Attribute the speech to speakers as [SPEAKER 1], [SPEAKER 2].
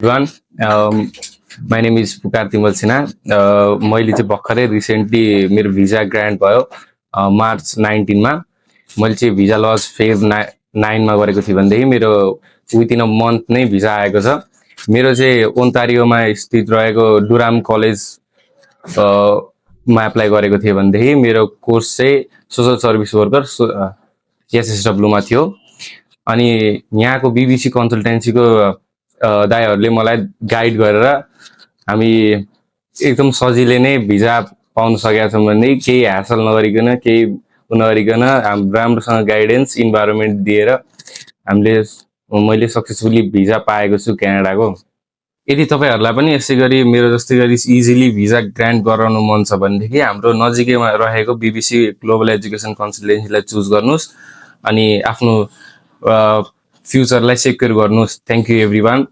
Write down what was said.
[SPEAKER 1] Everyone, my name is पुकार तिमल सिन्हा। मैले चाहिँ भर्खरै रिसेन्टली मेरो भिजा ग्रान्ट भयो मार्च 19मा। मैले चाहिँ भिजा लज फेज 9मा गरेको थिएँ भनेदेखि मेरो विदिन अ मन्थ नै भिजा आएको छ। मेरो चाहिँ ओन्टारियोमा स्थित रहेको डुराम कलेज मा एप्लाई गरेको थिएँ भनेदेखि मेरो कोर्स चाहिँ सोसल सर्भिस वर्कर एसएसडब्ल्यूमा थियो। अनि यहाँको बीबीसी कन्सल्टेन्सीको दाइहरूले मलाई गाइड गरेर हामी एकदम सजिलै नै भिजा पाउन सकेका छौँ भने केही ह्यासल नगरिकन केही नगरिकन राम्रोसँग गाइडेन्स इन्भाइरोमेन्ट दिएर मैले सक्सेसफुली भिजा पाएको छु क्यानाडाको। यदि तपाईँहरूलाई पनि यसै गरी मेरो जस्तै गरी इजिली भिजा ग्रान्ट गराउनु मन छ भनेदेखि हाम्रो नजिकैमा रहेको बीबीसी ग्लोबल एजुकेसन कन्सल्टेन्सीलाई चुज गर्नुहोस् अनि आफ्नो फ्युचरलाई सेक्योर गर्नुहोस्। Thank you everyone.